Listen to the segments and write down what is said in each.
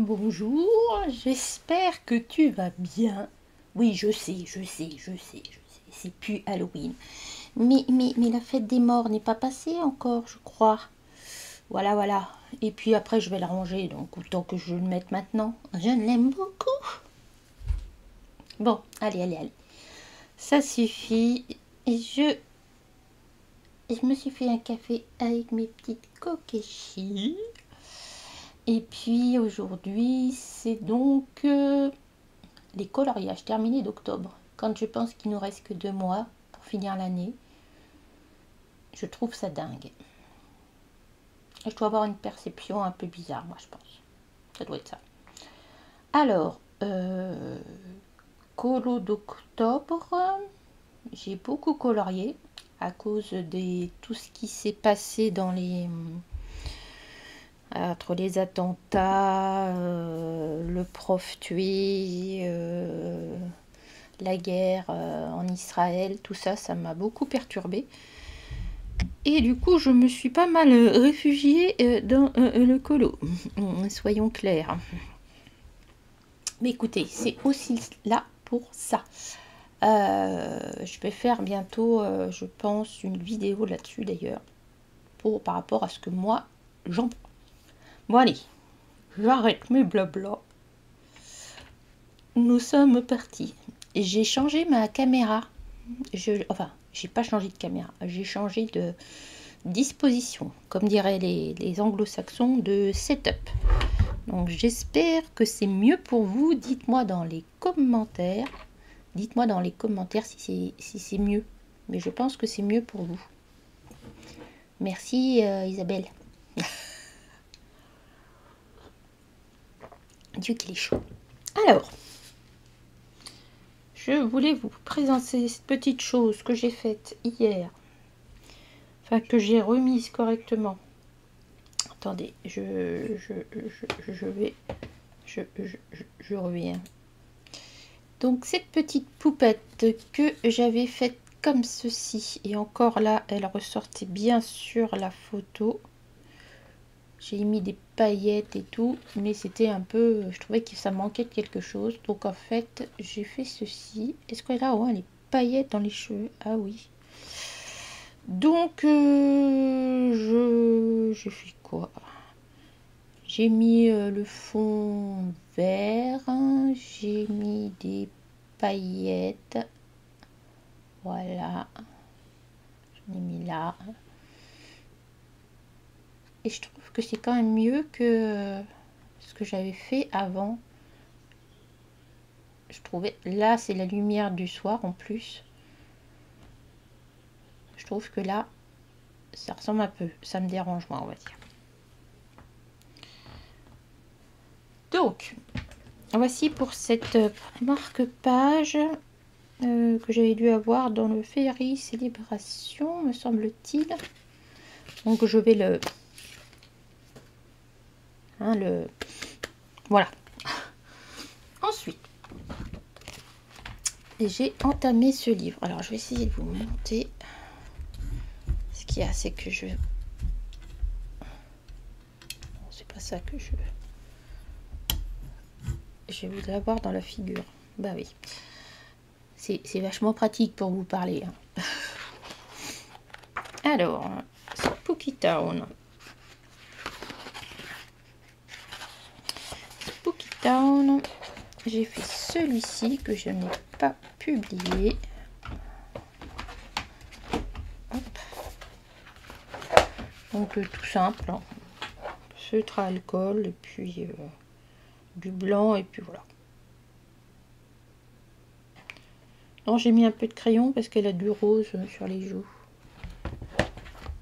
bonjour, j'espère que tu vas bien. Oui, je sais, c'est plus Halloween. Mais la fête des morts n'est pas passée encore, je crois. Voilà. Et puis après, je vais la ranger, donc autant que je le mette maintenant. Je l'aime beaucoup. Bon, allez. Ça suffit. Et je me suis fait un café avec mes petites coquilles. Et puis aujourd'hui, c'est donc les coloriages terminés d'octobre. Quand je pense qu'il nous reste que 2 mois pour finir l'année, je trouve ça dingue. Je dois avoir une perception un peu bizarre, moi je pense. Ça doit être ça. Alors, colo d'octobre, j'ai beaucoup colorié à cause de tout ce qui s'est passé dans entre les attentats, le prof tué, la guerre en Israël, tout ça, ça m'a beaucoup perturbée. Et du coup, je me suis pas mal réfugiée dans le colo. Soyons clairs. Mais écoutez, c'est aussi là pour ça. Je vais faire bientôt, je pense, une vidéo là-dessus d'ailleurs, par rapport à ce que moi, j'en pense. Bon allez, j'arrête mes blabla. Nous sommes partis. J'ai changé ma caméra. Enfin, j'ai pas changé de caméra. J'ai changé de disposition, comme diraient les anglo-saxons, de setup. Donc j'espère que c'est mieux pour vous. Dites-moi dans les commentaires. Dites-moi dans les commentaires si c'est mieux. Mais je pense que c'est mieux pour vous. Merci Isabelle. Dieu qu'il est chaud. Alors, je voulais vous présenter cette petite chose que j'ai faite hier. Enfin, que j'ai remise correctement. Attendez, je reviens. Donc, cette petite poupette que j'avais faite comme ceci. Et encore là, elle ressortait bien sur la photo. J'ai mis des paillettes et tout, mais c'était un peu... Je trouvais que ça manquait de quelque chose. Donc en fait, j'ai fait ceci. Est-ce que là, ouais, les paillettes dans les cheveux? Ah oui. Donc, je fais quoi? J'ai mis le fond vert. J'ai mis des paillettes. Voilà. J'en ai mis là. Et je trouve que c'est quand même mieux que ce que j'avais fait avant. Je trouvais, là c'est la lumière du soir en plus. Je trouve que là, ça ressemble un peu. Ça me dérange moins, on va dire. Donc, voici pour cette marque-page que j'avais dû avoir dans le Féerie Célébration, me semble-t-il. Donc je vais voilà. Ensuite, j'ai entamé ce livre. Alors je vais essayer de vous monter. Ce qu'il y a, c'est que c'est pas ça que je voudrais avoir dans la figure. Bah oui. C'est vachement pratique pour vous parler. Hein. Alors, Spooky Town. Spooky Town. J'ai fait celui-ci que je n'ai pas publié. Hop. Donc tout simple. Hein. Feutre à alcool et puis du blanc et puis voilà. Non, j'ai mis un peu de crayon parce qu'elle a du rose sur les joues.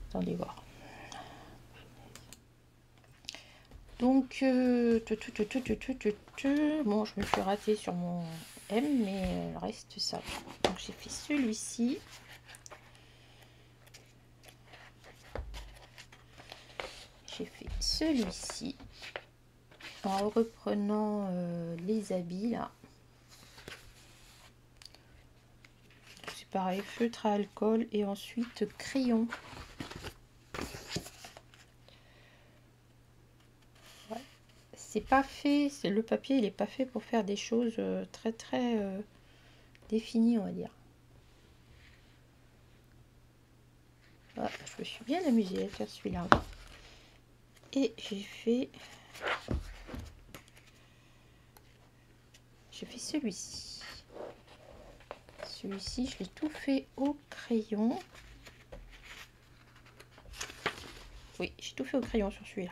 Attendez voir. Donc, bon, je me suis ratée sur mon M, mais il reste ça. Donc, j'ai fait celui-ci. J'ai fait celui-ci en reprenant les habits là. C'est pareil, feutre à alcool et ensuite crayon. c'est pas fait, le papier il est pas fait pour faire des choses très très définies, on va dire. Ah, je me suis bien amusée à faire celui-là. Et j'ai fait celui-ci. Celui-ci, je l'ai tout fait au crayon. Oui, j'ai tout fait au crayon sur celui-là.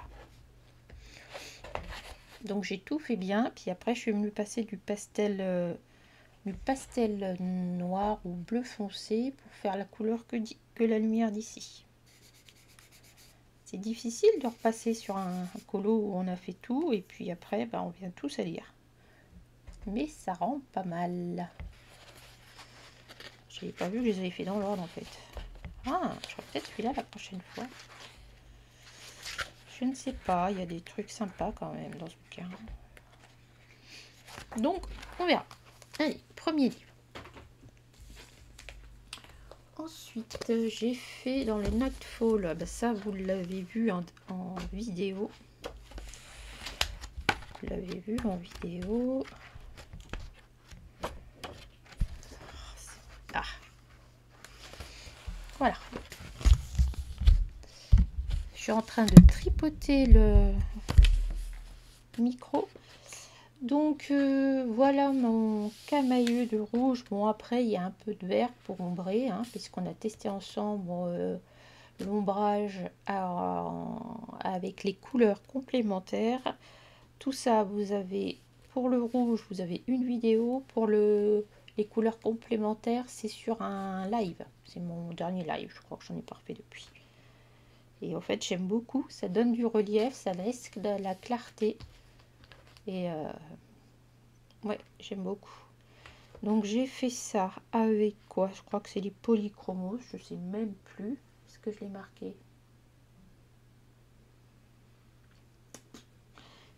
Donc j'ai tout fait bien. Puis après, je suis venue passer du pastel noir ou bleu foncé pour faire la couleur que la lumière d'ici. C'est difficile de repasser sur un colo où on a fait tout et puis après, on vient tout salir. Mais ça rend pas mal. J'avais pas vu que je les avais fait dans l'ordre en fait. Ah, je ferai peut-être celui-là la prochaine fois. Je ne sais pas, il y a des trucs sympas quand même dans ce bouquin. Donc, on verra. Allez, premier livre. Ensuite, j'ai fait dans le Nightfall. Ça, vous l'avez vu en vidéo. Vous l'avez vu en vidéo. Ah. Voilà. Je suis en train de tripoter le micro. Donc voilà mon camailleux de rouge. Bon, après il y a un peu de vert pour ombrer, puisqu'on a testé ensemble l'ombrage avec les couleurs complémentaires. Tout ça, vous avez pour le rouge, vous avez une vidéo. Pour les couleurs complémentaires, c'est sur un live. C'est mon dernier live, je crois que j'en ai pas refait depuis. Et en fait, j'aime beaucoup. Ça donne du relief, ça laisse de la clarté. Et ouais, j'aime beaucoup. Donc j'ai fait ça avec quoi? Je crois que c'est les polychromos. Je sais même plus ce que je l'ai marqué.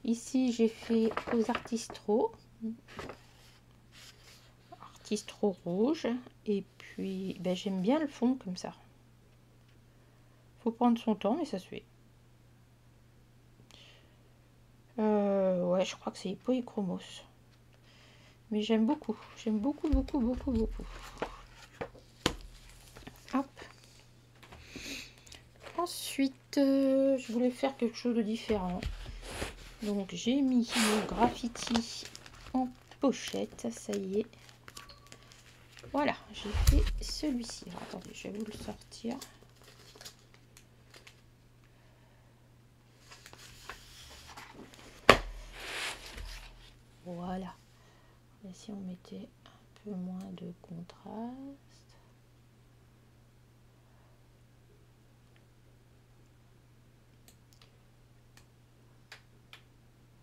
Ici j'ai fait aux artistros. Artistro rouge. Et puis j'aime bien le fond comme ça. Faut prendre son temps, mais ça se fait. Ouais, je crois que c'est les polychromos. Mais j'aime beaucoup. J'aime beaucoup, beaucoup, beaucoup, beaucoup. Hop. Ensuite, je voulais faire quelque chose de différent. Donc, j'ai mis mon graffiti en pochette. Ça y est. Voilà, j'ai fait celui-ci. Attendez, je vais vous le sortir. Voilà. Et si on mettait un peu moins de contraste.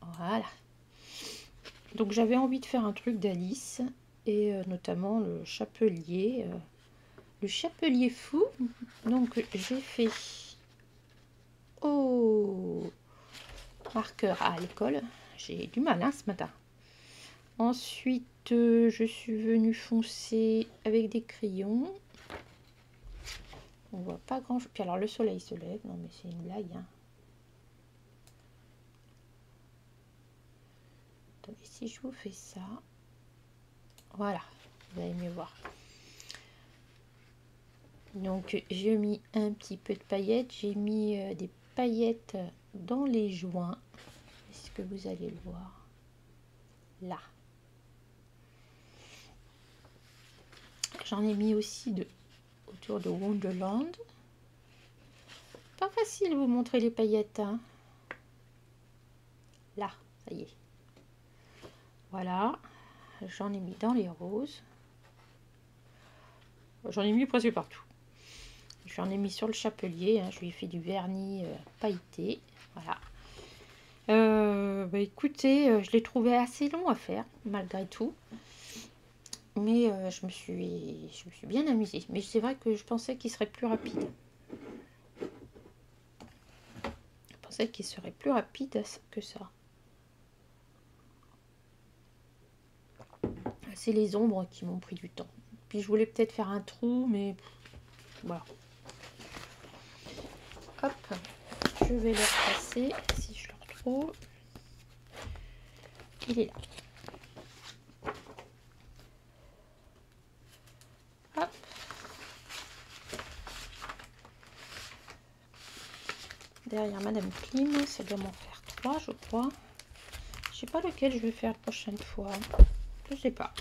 Voilà. Donc j'avais envie de faire un truc d'Alice et notamment le chapelier fou. Donc j'ai fait au marqueur à l'école. J'ai du mal ce matin. Ensuite je suis venue foncer avec des crayons. On voit pas grand chose. Puis alors le soleil se lève. Non mais c'est une blague. Attendez, si je vous fais ça, voilà, vous allez mieux voir. Donc j'ai mis un petit peu de paillettes, j'ai mis des paillettes dans les joints. Est-ce que vous allez le voir? Là. J'en ai mis aussi autour de Wonderland. Pas facile de vous montrer les paillettes. Là, ça y est. Voilà, j'en ai mis dans les roses. J'en ai mis presque partout. J'en ai mis sur le chapelier, je lui ai fait du vernis pailleté. Voilà. Écoutez, je l'ai trouvé assez long à faire, malgré tout. Mais je me suis bien amusée. Mais c'est vrai que je pensais qu'il serait plus rapide. Je pensais qu'il serait plus rapide que ça. C'est les ombres qui m'ont pris du temps. Puis je voulais peut-être faire un trou, mais voilà. Hop, je vais le repasser si je le retrouve. Il est là. Hop. Derrière Madame Klim, ça doit m'en faire 3, je crois. Je sais pas lequel je vais faire la prochaine fois. Je sais pas.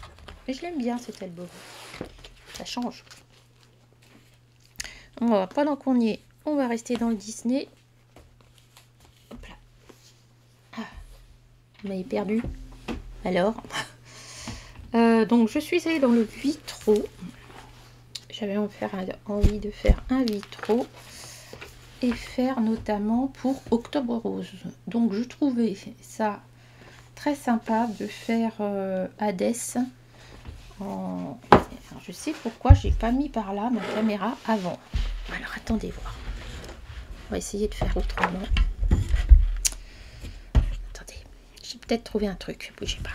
Mais je l'aime bien cet album. Ça change. On va, pendant qu'on y est, on va rester dans le Disney. Hop là. Ah, vous m'avez perdu. Alors, donc je suis allée dans le Vitro. J'avais envie de faire un Vitro et faire notamment pour Octobre Rose. Donc je trouvais ça très sympa de faire Hadès. Alors, je sais pourquoi j'ai pas mis par là ma caméra avant. Alors attendez voir. On va essayer de faire autrement. Attendez, j'ai peut-être trouvé un truc. Bougez pas.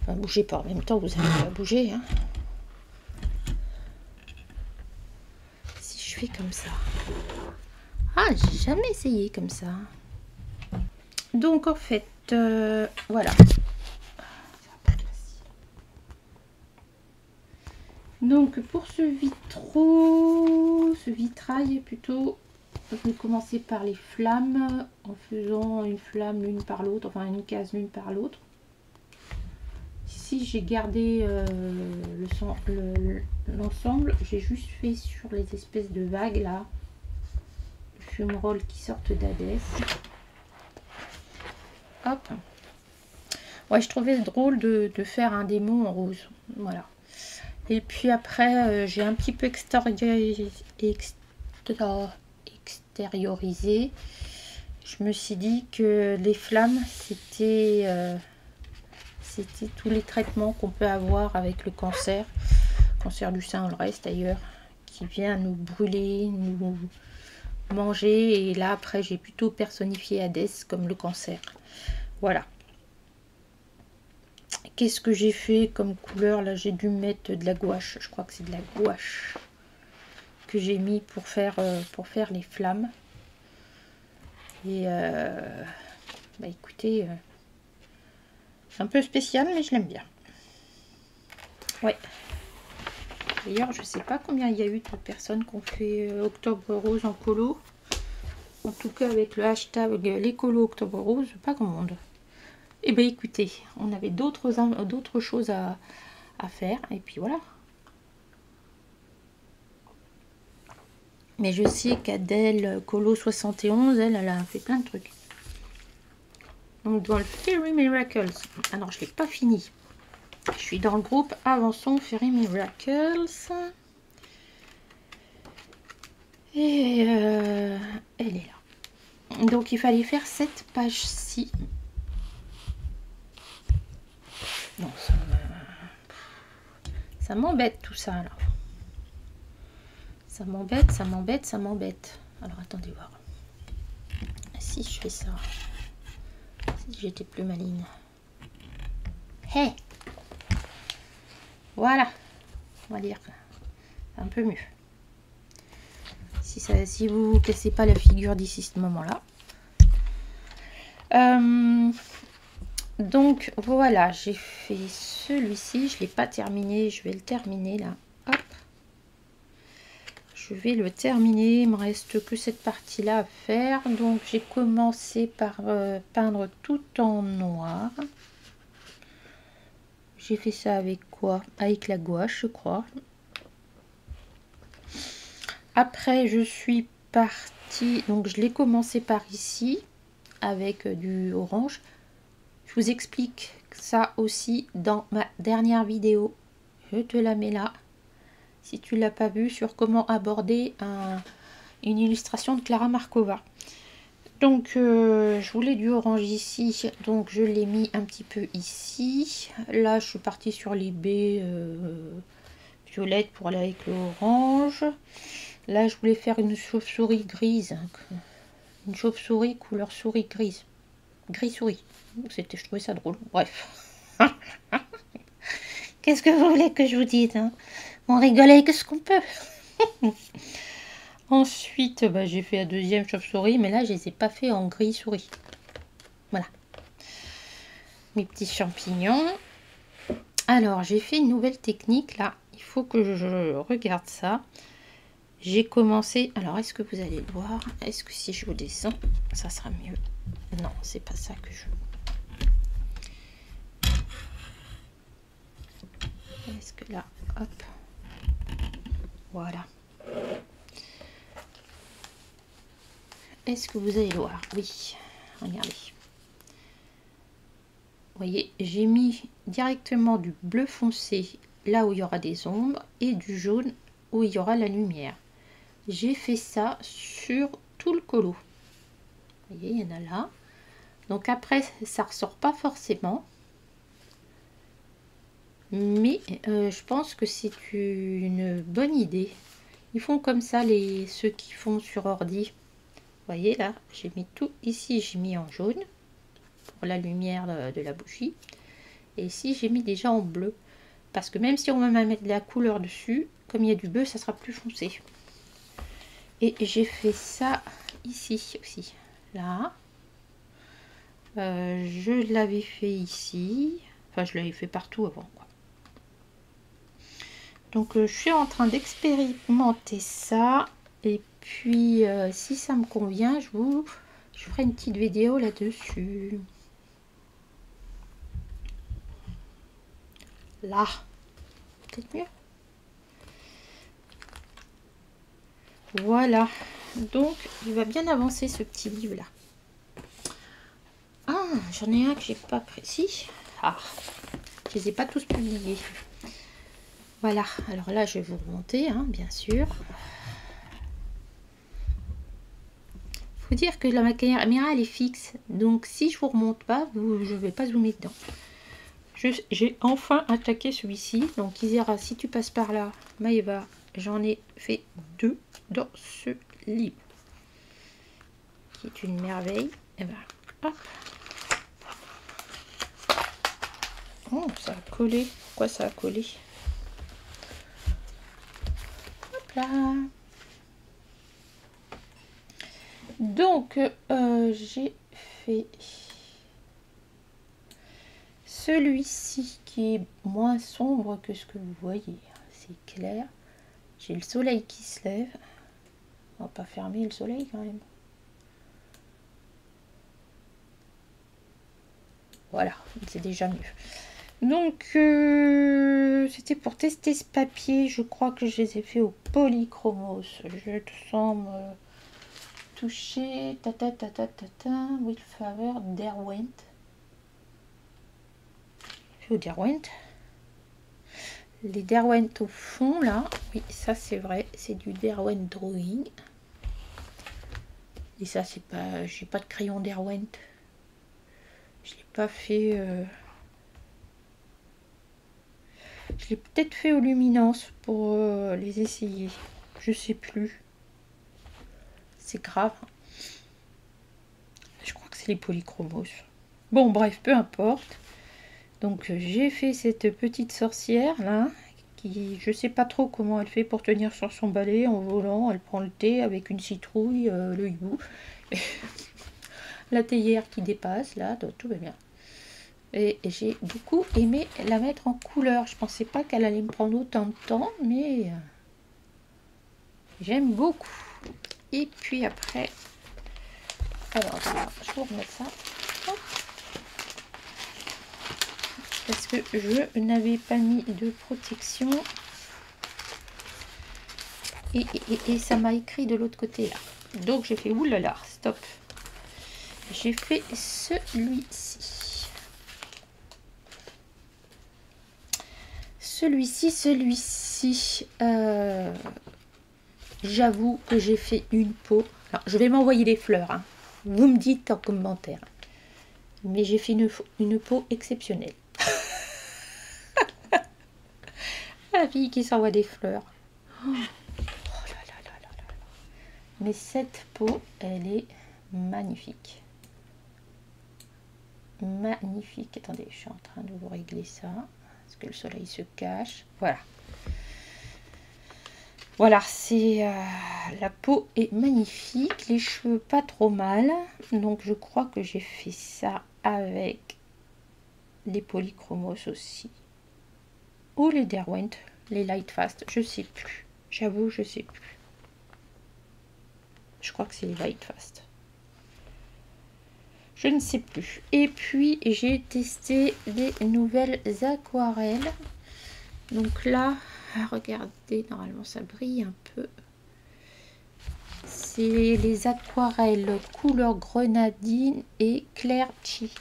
Enfin, bougez pas. En même temps, vous allez pas bouger. Hein. Si je fais comme ça. Ah, j'ai jamais essayé comme ça. Donc en fait, voilà. Donc pour ce vitrail plutôt, je vais commencer par les flammes en faisant une flamme l'une par l'autre, enfin une case l'une par l'autre. Ici j'ai gardé l'ensemble, j'ai juste fait sur les espèces de vagues là, fumerolles qui sortent d'Hadès. Hop. Ouais, je trouvais drôle de faire un démon en rose. Voilà. Et puis après, j'ai un petit peu extériorisé. Je me suis dit que les flammes, c'était tous les traitements qu'on peut avoir avec le cancer du sein, le reste d'ailleurs, qui vient nous brûler, nous manger. Et là, après, j'ai plutôt personnifié Hadès comme le cancer. Voilà. Qu'est-ce que j'ai fait comme couleur? Là, j'ai dû mettre de la gouache. Je crois que c'est de la gouache que j'ai mis pour faire les flammes. Et bah écoutez, c'est un peu spécial, mais je l'aime bien. Ouais. D'ailleurs, je sais pas combien il y a eu de personnes qui ont fait Octobre Rose en colo. En tout cas, avec le hashtag les colos Octobre Rose, pas grand monde. Et bien écoutez, on avait d'autres choses à faire. Et puis voilà. Mais je sais qu'Adèle Colo 71, elle a fait plein de trucs. Donc dans le Fairy Miracles. Ah non, je ne l'ai pas fini. Je suis dans le groupe Avançons Fairy Miracles. Et elle est là. Donc il fallait faire cette page-ci. Non, ça m'embête tout ça là. Ça m'embête. Alors attendez voir. Si je fais ça. Si j'étais plus maligne. Hey! Voilà. On va dire que c'est un peu mieux. Si vous cassez pas la figure d'ici ce moment-là. Donc voilà, j'ai fait celui-ci. Je ne l'ai pas terminé. Je vais le terminer là. Hop. Je vais le terminer. Il me reste que cette partie-là à faire. Donc j'ai commencé par peindre tout en noir. J'ai fait ça avec quoi? Avec la gouache, je crois. Après, je suis partie. Donc je l'ai commencé par ici avec du orange. Je vous explique ça aussi dans ma dernière vidéo. Je te la mets là. Si tu l'as pas vu, sur comment aborder une illustration de Clara Markova. Donc je voulais du orange ici, donc je l'ai mis un petit peu ici. Là je suis partie sur les baies violettes pour aller avec l'orange. Là je voulais faire une chauve-souris grise, une chauve-souris couleur souris grise, gris-souris. Je trouvais ça drôle, bref. Qu'est-ce que vous voulez que je vous dise, hein? On rigole avec ce qu'on peut. Ensuite, bah, j'ai fait la deuxième chauve-souris, mais là, je les ai pas fait en gris-souris. Voilà. mes petits champignons. Alors, j'ai fait une nouvelle technique là. Il faut que je regarde ça. J'ai commencé... Alors, est-ce que vous allez le voir? Est-ce que si je vous descends, ça sera mieux? Non, c'est pas ça que je... Est-ce que là, hop. Voilà. Est-ce que vous allez le voir? Oui. Regardez. Vous voyez, j'ai mis directement du bleu foncé là où il y aura des ombres et du jaune où il y aura la lumière. J'ai fait ça sur tout le colo. Vous voyez, il y en a là. Donc après, ça ressort pas forcément. Mais je pense que c'est une bonne idée. Ils font comme ça, ceux qui font sur ordi. Vous voyez là, j'ai mis tout ici, j'ai mis en jaune pour la lumière de la bougie. Et ici, j'ai mis déjà en bleu. Parce que même si on va mettre de la couleur dessus, comme il y a du bleu, ça sera plus foncé. Et j'ai fait ça ici aussi. Là. Je l'avais fait ici. Enfin, je l'avais fait partout avant, quoi. Donc, je suis en train d'expérimenter ça. Et puis, si ça me convient, je ferai une petite vidéo là-dessus. Là. Peut-être mieux. Voilà. Donc, il va bien avancer ce petit livre-là. Ah, j'en ai un que j'ai pas précis. Ah, je les ai pas tous publiés. Voilà, alors là je vais vous remonter, hein, bien sûr. Faut dire que la caméra elle est fixe, donc si je vous remonte pas, je vais pas zoomer dedans. J'ai enfin attaqué celui-ci, donc Isera, si tu passes par là, Maëva, j'en ai fait 2 dans ce livre, qui est une merveille. Et ben, hop. Oh, ça a collé. Pourquoi ça a collé? Hop là. Donc, j'ai fait celui-ci qui est moins sombre que ce que vous voyez. C'est clair. J'ai le soleil qui se lève. On va pas fermer le soleil quand même. Voilà, c'est déjà mieux. Donc, c'était pour tester ce papier. Je crois que je les ai fait au polychromos. Je te sens toucher. Will Favor Derwent. Fait au Derwent. Les Derwent au fond là. Oui, ça c'est vrai. C'est du Derwent Drawing. Et ça, c'est pas. J'ai pas de crayon Derwent. Je l'ai pas fait. Je l'ai peut-être fait aux luminances pour les essayer. Je sais plus. C'est grave. Je crois que c'est les polychromos. Bon, bref, peu importe. Donc, j'ai fait cette petite sorcière là. Qui, je sais pas trop comment elle fait pour tenir sur son balai en volant. Elle prend le thé avec une citrouille, le hibou. La théière qui dépasse là. Donc, tout va bien. Et j'ai beaucoup aimé la mettre en couleur. Je pensais pas qu'elle allait me prendre autant de temps, mais j'aime beaucoup. Et puis après, alors je vais vous remettre ça. Parce que je n'avais pas mis de protection. Et ça m'a écrit de l'autre côté là. Donc j'ai fait oulala, stop. J'ai fait celui-ci. Celui-ci, j'avoue que j'ai fait une peau. Alors, je vais m'envoyer des fleurs. Hein. Vous me dites en commentaire. Mais j'ai fait une peau exceptionnelle. La fille qui s'envoie des fleurs. Oh là là là là là. Mais cette peau, elle est magnifique. Magnifique. Attendez, je suis en train de vous régler ça. Parce que le soleil se cache. Voilà. Voilà, c'est la peau est magnifique, les cheveux pas trop mal. Donc je crois que j'ai fait ça avec les Polychromos aussi. Ou les Derwent, les Lightfast, je sais plus. J'avoue, je sais plus. Je crois que c'est les Lightfast. Je ne sais plus. Et puis, j'ai testé des nouvelles aquarelles. Donc là, regardez, normalement ça brille un peu. C'est les aquarelles couleur grenadine et Clair Chi.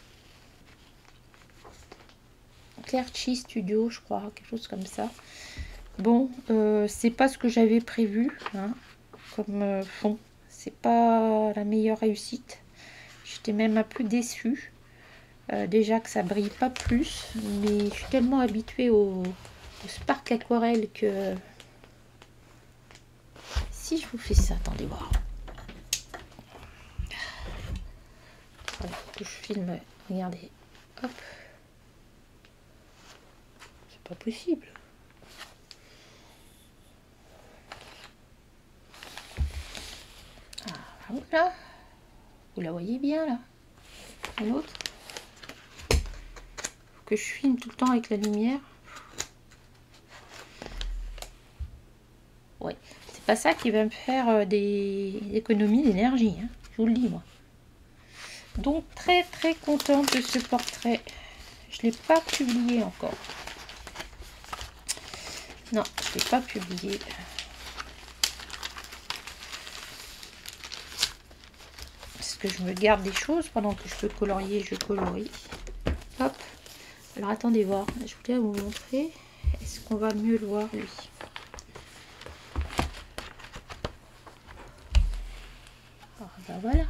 Clair Chi Studio, je crois, quelque chose comme ça. Bon, c'est pas ce que j'avais prévu, hein, comme fond. C'est pas la meilleure réussite. J'étais même un peu déçue. Déjà que ça brille pas plus, mais je suis tellement habituée au Spark Aquarelle que... Si je vous fais ça, attendez voir. Voilà, que je filme, regardez. Hop. C'est pas possible. Ah, voilà. Vous la voyez bien, là. Et l'autre. Faut que je filme tout le temps avec la lumière. Ouais. C'est pas ça qui va me faire des économies d'énergie, hein. Je vous le dis, moi. Donc, très très contente de ce portrait. Je ne l'ai pas publié encore. Non, je ne l'ai pas publié. Parce que je me garde des choses pendant que je peux colorier, je colorie. Hop. Alors, attendez voir. Je voulais vous montrer. Est-ce qu'on va mieux le voir, lui? Alors, ben voilà.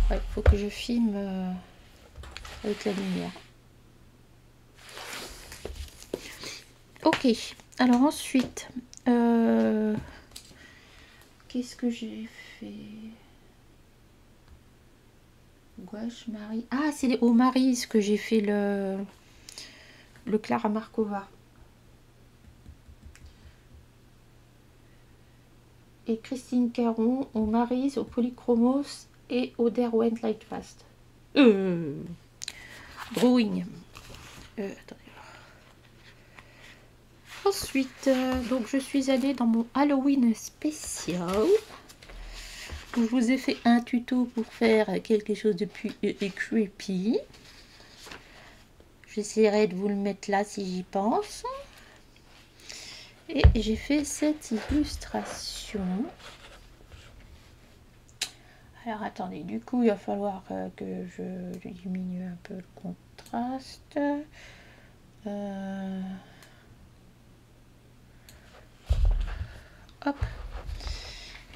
Ouais, faut que je filme avec la lumière. Ok, alors ensuite, qu'est-ce que j'ai fait? Gouache, Marie. Ah, c'est les Mary's que j'ai fait le Clara Markova. Et Christine Caron au Mary's, au Polychromos et au Derwent Lightfast. Drawing. Attendez. Ensuite, donc je suis allée dans mon Halloween spécial. Où je vous ai fait un tuto pour faire quelque chose de plus creepy. J'essaierai de vous le mettre là si j'y pense. Et j'ai fait cette illustration. Alors attendez, du coup il va falloir que je diminue un peu le contraste. Hop.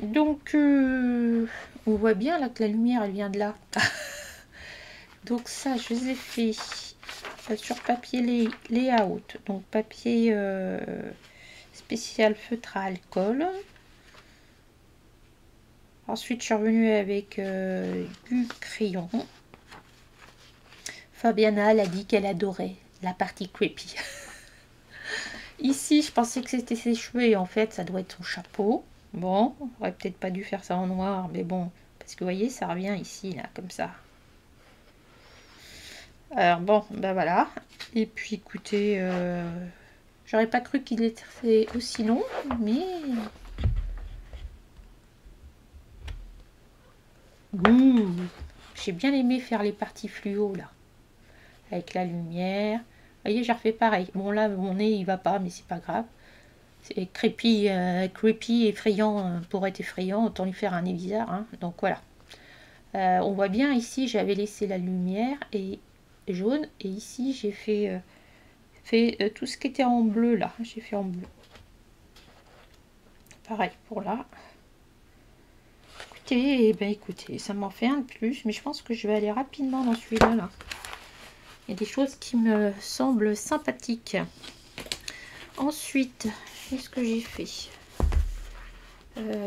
Donc on voit bien là que la lumière elle vient de là. Donc ça je les ai fait sur papier layout, donc papier spécial feutre à alcool. Ensuite je suis revenue avec du crayon. Fabiana elle a dit qu'elle adorait la partie creepy. Ici je pensais que c'était ses cheveux et en fait ça doit être son chapeau. Bon, on aurait peut-être pas dû faire ça en noir, mais bon, parce que vous voyez ça revient ici là comme ça. Alors bon, ben voilà. Et puis écoutez, j'aurais pas cru qu'il était aussi long, mais... J'ai bien aimé faire les parties fluo là. Avec la lumière. Vous voyez, j'ai refait pareil. Bon là, mon nez il va pas, mais c'est pas grave. C'est creepy, effrayant, pour être effrayant, autant lui faire un nez bizarre. Hein. Donc voilà. On voit bien ici, j'avais laissé la lumière et jaune. Et ici, j'ai fait... tout ce qui était en bleu là, j'ai fait en bleu. Pareil pour là. Écoutez, eh ben écoutez, ça m'en fait un de plus, mais je pense que je vais aller rapidement dans celui-là. Là. Il y a des choses qui me semblent sympathiques. Ensuite, qu'est-ce que j'ai fait?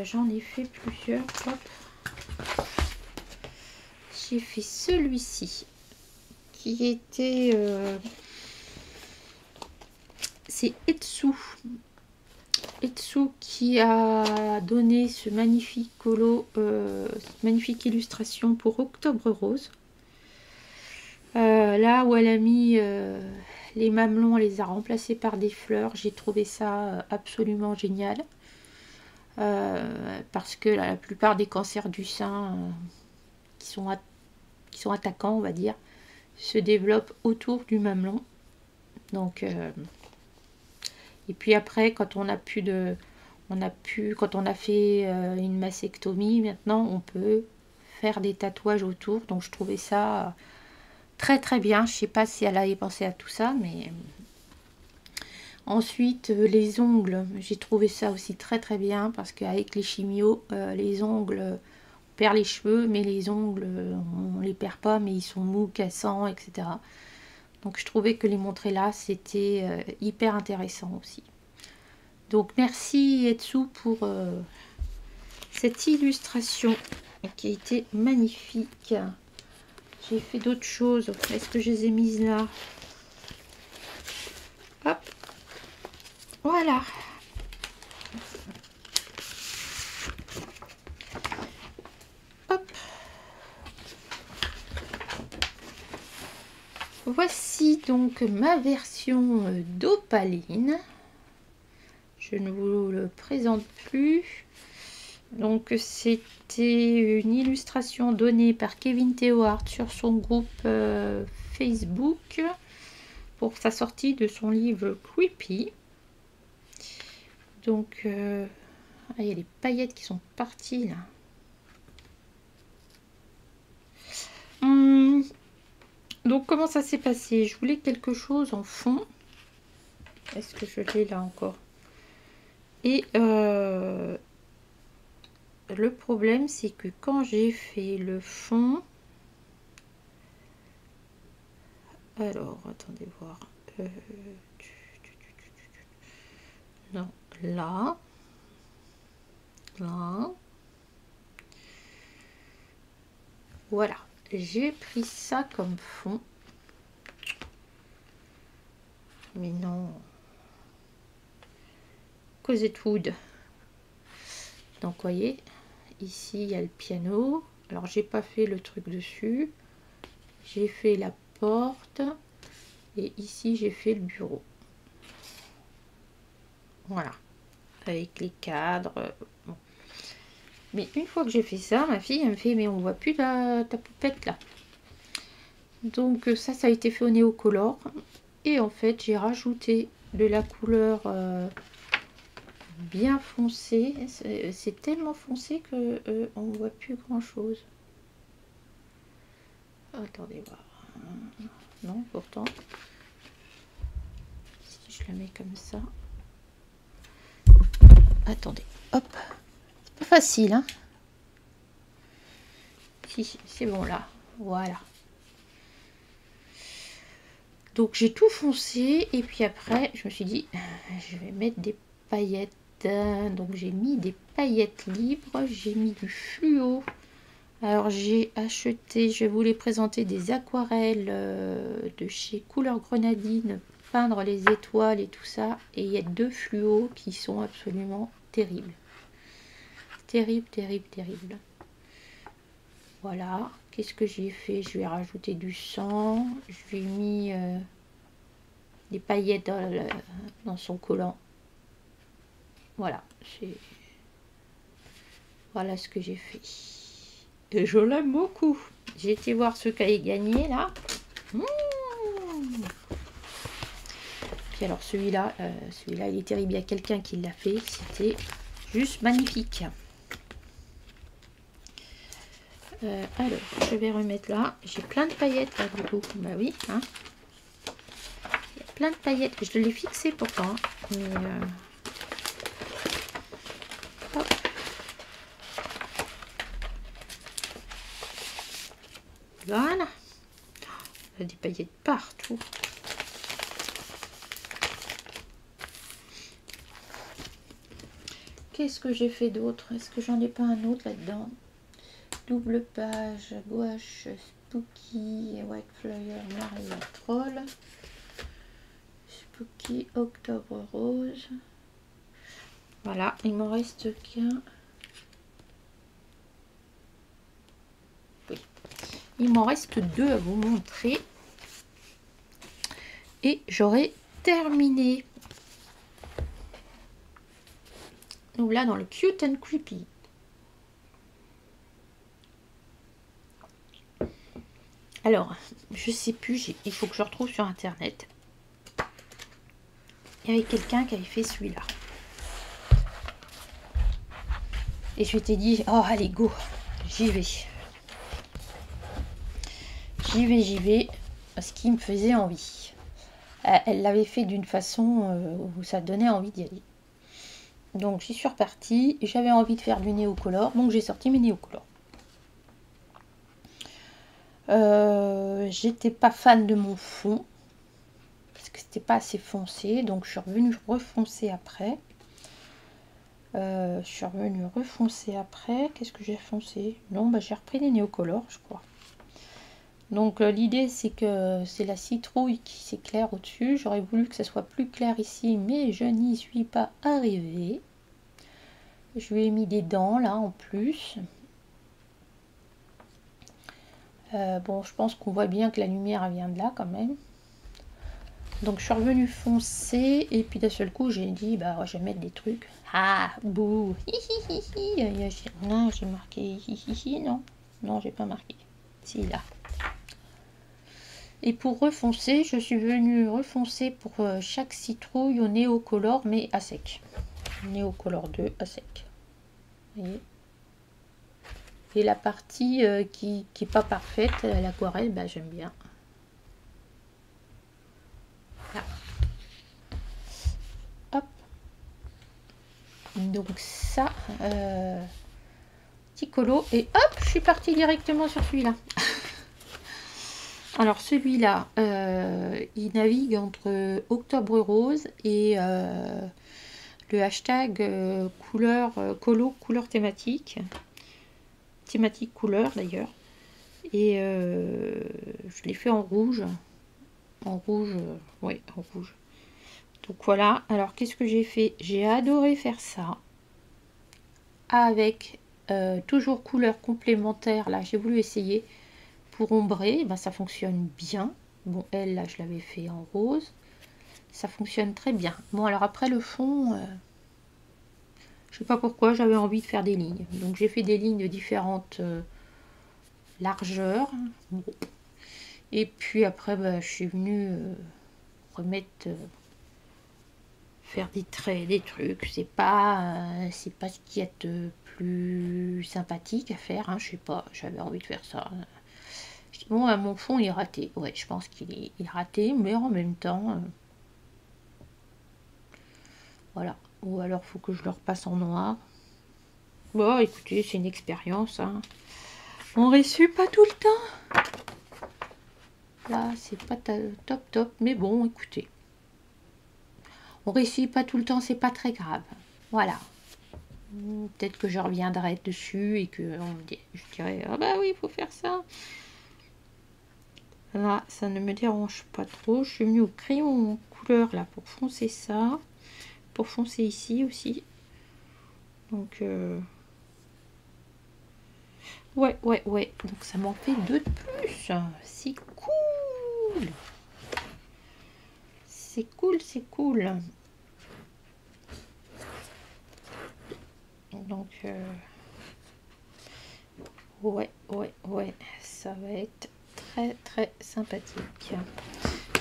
J'en ai fait plusieurs. J'ai fait celui-ci qui était... c'est Etsu. Etsu qui a donné ce magnifique colo, cette magnifique illustration pour Octobre Rose. Là où elle a mis les mamelons, elle les a remplacés par des fleurs. J'ai trouvé ça absolument génial. Parce que la plupart des cancers du sein qui sont attaquants, on va dire, se développent autour du mamelon. Donc, et puis après, quand on a quand on a fait une mastectomie, maintenant on peut faire des tatouages autour. Donc je trouvais ça très très bien. Je sais pas si elle avait pensé à tout ça, mais ensuite les ongles, j'ai trouvé ça aussi très très bien parce qu'avec les chimios, les ongles, on perd les cheveux, mais les ongles, on les perd pas, mais ils sont mous, cassants, etc. Donc je trouvais que les montrer là, c'était hyper intéressant aussi. Donc merci Etsu pour cette illustration qui a été magnifique. J'ai fait d'autres choses. Est-ce que je les ai mises là? Hop. Voilà. Hop. Voici donc ma version d'opaline. Je ne vous le présente plus. Donc c'était une illustration donnée par Kevin Théohard sur son groupe Facebook pour sa sortie de son livre Creepy. Donc il y a les paillettes qui sont parties là. Donc comment ça s'est passé? Je voulais quelque chose en fond. Est-ce que je l'ai là encore? Et le problème, c'est que quand j'ai fait le fond, alors attendez voir, non, là, voilà, j'ai pris ça comme fond, mais non, Cosette Wood. Donc voyez, ici il y a le piano. Alors j'ai pas fait le truc dessus. J'ai fait la porte. Et ici j'ai fait le bureau. Voilà. Avec les cadres. Bon. Mais une fois que j'ai fait ça, ma fille elle me fait mais on voit plus ta poupette là. Donc ça a été fait au néocolor. Et en fait j'ai rajouté de la couleur bien foncé, c'est tellement foncé que on voit plus grand chose. Attendez voir, non pourtant si je la mets comme ça, attendez, hop, c'est pas facile hein. Si c'est bon là, voilà. Donc j'ai tout foncé et puis après je me suis dit je vais mettre des paillettes. Donc j'ai mis des paillettes libres, j'ai mis du fluo. Alors j'ai acheté, je vais vous les présenter, des aquarelles de chez Couleur Grenadine, peindre les étoiles et tout ça. Et il y a 2 fluos qui sont absolument terribles. Terrible, terrible, terrible. Voilà. Qu'est-ce que j'ai fait? Je vais rajouter du sang. Je lui ai mis des paillettes dans son collant. Voilà, voilà ce que j'ai fait. Et je l'aime beaucoup. J'ai été voir ce qu'a gagné là. Puis alors celui-là, il est terrible. Il y a quelqu'un qui l'a fait. C'était juste magnifique. Alors, je vais remettre là. J'ai plein de paillettes là du coup. Bah oui, hein. Il y a plein de paillettes. Je l'ai fixé pourtant. Mais voilà. Il y a des paillettes partout. Qu'est-ce que j'ai fait d'autre? Est-ce que j'en ai pas un autre là-dedans? Double page, gouache, Spooky, White Flyer, Maria Troll. Spooky, Octobre Rose. Voilà, il m'en reste qu'un. Oui. Il m'en reste 2 à vous montrer. et j'aurai terminé. Nous là dans le Cute and Creepy. Alors, je sais plus, il faut que je retrouve sur internet. Il y avait quelqu'un qui avait fait celui-là. Et je t'ai dit, oh allez go, j'y vais. J'y vais, parce qu'il me faisait envie. Elle l'avait fait d'une façon où ça donnait envie d'y aller. Donc j'y suis repartie, j'avais envie de faire du néocolor, donc j'ai sorti mes néocolors. J'étais pas fan de mon fond, parce que c'était pas assez foncé, donc je suis revenue refoncer après. Qu'est-ce que j'ai foncé? Non, bah j'ai repris les néocolors, je crois. Donc l'idée c'est que c'est la citrouille qui s'éclaire au-dessus. J'aurais voulu que ça soit plus clair ici, mais je n'y suis pas arrivée. Je lui ai mis des dents là en plus. Bon, je pense qu'on voit bien que la lumière vient de là quand même. Donc je suis revenue foncer et puis d'un seul coup j'ai dit bah ouais, je vais mettre des trucs. Ah bouh, non j'ai marqué non j'ai pas marqué. Si là. Et pour refoncer, je suis venue refoncer pour chaque citrouille au néocolor mais à sec. Néocolor 2 à sec. Vous voyez. Et la partie qui n'est pas parfaite, l'aquarelle, bah, j'aime bien. Là. Hop. Donc ça, petit colo. Et hop, je suis partie directement sur celui-là. Alors celui-là, il navigue entre Octobre Rose et le hashtag couleur colo, couleur thématique. Thématique couleur d'ailleurs. Et je l'ai fait en rouge. En rouge, ouais, en rouge. Donc voilà, alors qu'est-ce que j'ai fait? J'ai adoré faire ça. Avec toujours couleur complémentaire, là j'ai voulu essayer. Pour ombrer, ben, ça fonctionne bien. Bon, elle, là, je l'avais fait en rose. Ça fonctionne très bien. Bon, alors après le fond, je sais pas pourquoi, j'avais envie de faire des lignes. Donc j'ai fait des lignes de différentes largeurs. Bon. Et puis après, ben, je suis venue remettre, faire des traits, des trucs. C'est pas ce qu'il y a de plus sympathique à faire. Hein, je sais pas, j'avais envie de faire ça. Bon, à mon fond, il est raté. Ouais, je pense qu'il est raté, mais en même temps, voilà. Ou alors, faut que je le repasse en noir. Bon, écoutez, c'est une expérience. Hein. On réussit pas tout le temps. Là, c'est pas top, mais bon, écoutez. On réussit pas tout le temps, c'est pas très grave. Voilà. Peut-être que je reviendrai dessus et que je dirais, ah bah oui, il faut faire ça. Là, ça ne me dérange pas trop. Je suis venue au crayon couleur là pour foncer ça. Pour foncer ici aussi. Donc, ouais. Donc, ça m'en fait deux de plus. C'est cool. C'est cool. Donc, ouais. Ça va être très sympathique.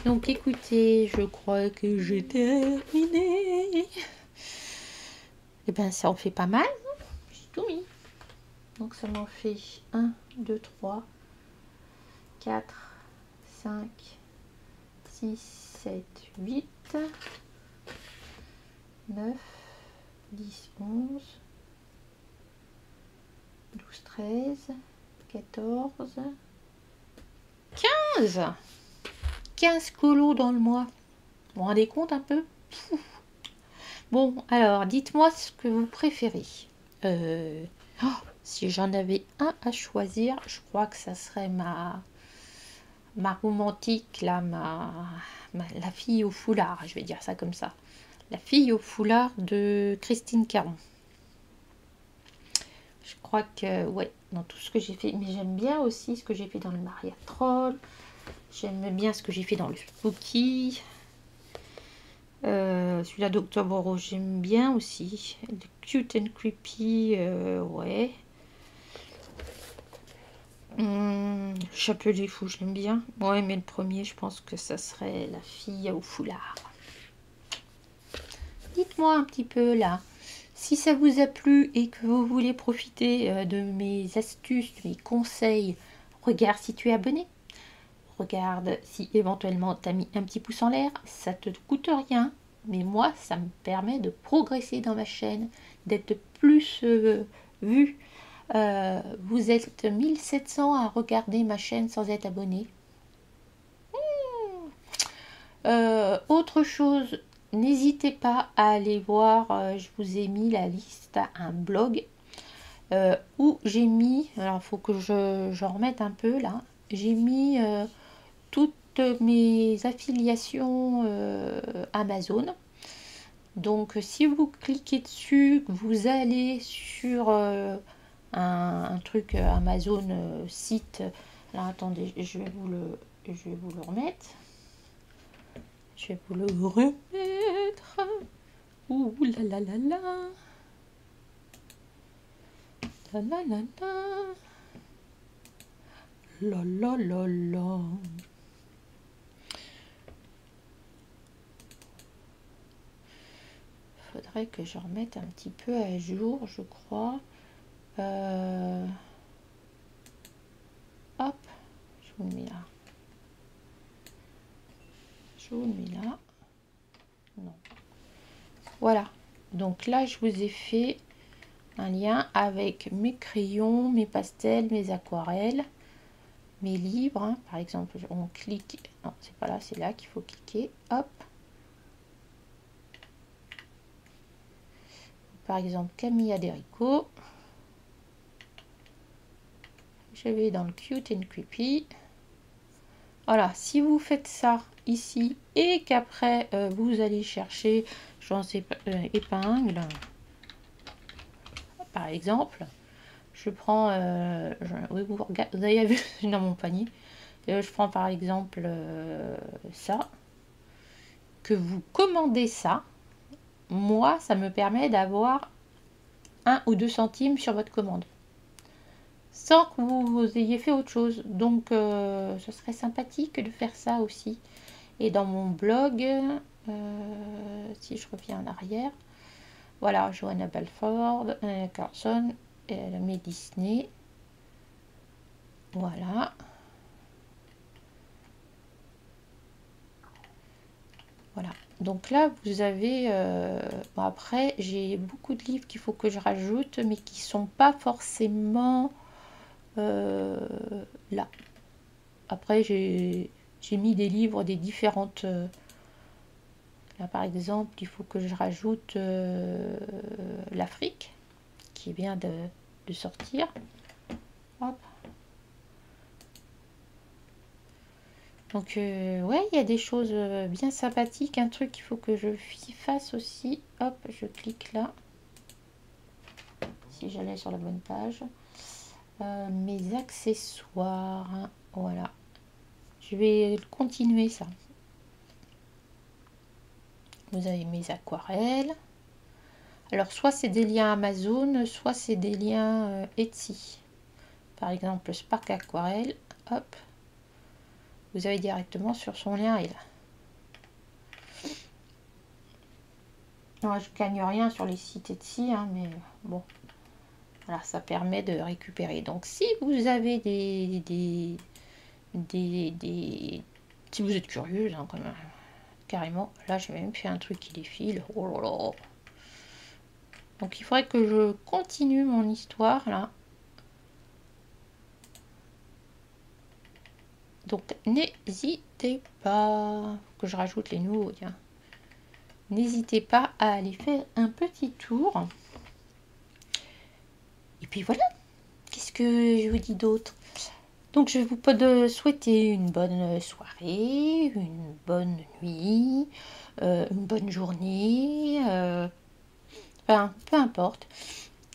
Donc écoutez, je crois que j'ai terminé. Et ben ça en fait pas mal. J'ai tout mis. Donc ça m'en fait 1, 2, 3, 4, 5, 6, 7, 8, 9, 10, 11, 12, 13, 14, 15. 15 colos dans le mois. Vous vous rendez compte un peu? Bon, alors, dites-moi ce que vous préférez. Si j'en avais un à choisir, je crois que ça serait ma romantique, là, la fille au foulard, je vais dire ça comme ça. La fille au foulard de Christine Caron. Je crois que, ouais, dans tout ce que j'ai fait, mais j'aime bien aussi ce que j'ai fait dans le Maria Troll. J'aime bien ce que j'ai fait dans le Spooky. Celui-là d'Octobre Rose, j'aime bien aussi. Le Cute and Creepy, ouais. Chapelet fou, j'aime bien. Ouais, mais le premier, je pense que ça serait La fille au foulard. Dites-moi un petit peu là, si ça vous a plu et que vous voulez profiter de mes astuces, de mes conseils, regarde si tu es abonné. Regarde si éventuellement tu as mis un petit pouce en l'air, ça te coûte rien. Mais moi, ça me permet de progresser dans ma chaîne, d'être plus vu. Vous êtes 1700 à regarder ma chaîne sans être abonné. Autre chose, n'hésitez pas à aller voir, je vous ai mis la liste à un blog où j'ai mis, alors il faut que je remette un peu là, j'ai mis toutes mes affiliations Amazon. Donc si vous cliquez dessus, vous allez sur un truc Amazon site. Alors attendez, je vais vous le remettre. Je vais vous le remettre. Ouh là là là là. La la la la. La la la la. Faudrait que je remette un petit peu à jour, je crois. Hop, je vous le mets là. Je vous le mets là. Non. Voilà. Donc là, je vous ai fait un lien avec mes crayons, mes pastels, mes aquarelles, mes livres. Hein. Par exemple, on clique. Non, c'est pas là, c'est là qu'il faut cliquer. Hop. Par exemple, Camille Aderico. Je vais dans le Cute and Creepy. Voilà, si vous faites ça ici et qu'après vous allez chercher, j'en sais pas, épingle, par exemple, je prends, oui, vous avez vu dans mon panier, je prends par exemple ça, que vous commandez ça, moi ça me permet d'avoir 1 ou 2 centimes sur votre commande, sans que vous ayez fait autre chose. Donc ce serait sympathique de faire ça aussi. Et dans mon blog, si je reviens en arrière, voilà, Johanna Balford, Carson, mes Disney. Voilà. Voilà. Donc là, vous avez... bon, après, j'ai beaucoup de livres qu'il faut que je rajoute, mais qui sont pas forcément là. Après, j'ai mis des livres des différentes... là, par exemple, il faut que je rajoute l'Afrique, qui vient de sortir. Hop. Donc, ouais, il y a des choses bien sympathiques. Un truc qu'il faut que je fasse aussi. Hop, je clique là. Si j'allais sur la bonne page. Mes accessoires. Hein, voilà. Je vais continuer ça. Vous avez mes aquarelles. Alors, soit c'est des liens Amazon, soit c'est des liens Etsy. Par exemple, Spark Aquarelle. Hop. Vous avez directement sur son lien et là. Non, je gagne rien sur les sites Etsy, hein, mais bon, voilà, ça permet de récupérer. Donc, si vous avez si vous êtes curieuse, hein, carrément, là, j'ai même fait un truc qui défile. Oh là là. Donc, il faudrait que je continue mon histoire là. Donc, n'hésitez pas que je rajoute les nouveaux, tiens. N'hésitez pas à aller faire un petit tour. Et puis voilà, qu'est-ce que je vous dis d'autre? Donc je vous souhaiter une bonne soirée, une bonne nuit, une bonne journée, enfin peu importe.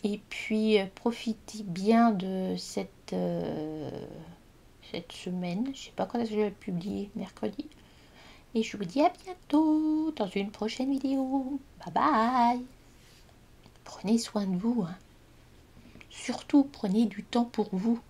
Et puis profitez bien de cette semaine. Je sais pas quand est-ce que je vais publier, mercredi. Et je vous dis à bientôt dans une prochaine vidéo. Bye bye. Prenez soin de vous, hein. Surtout prenez du temps pour vous.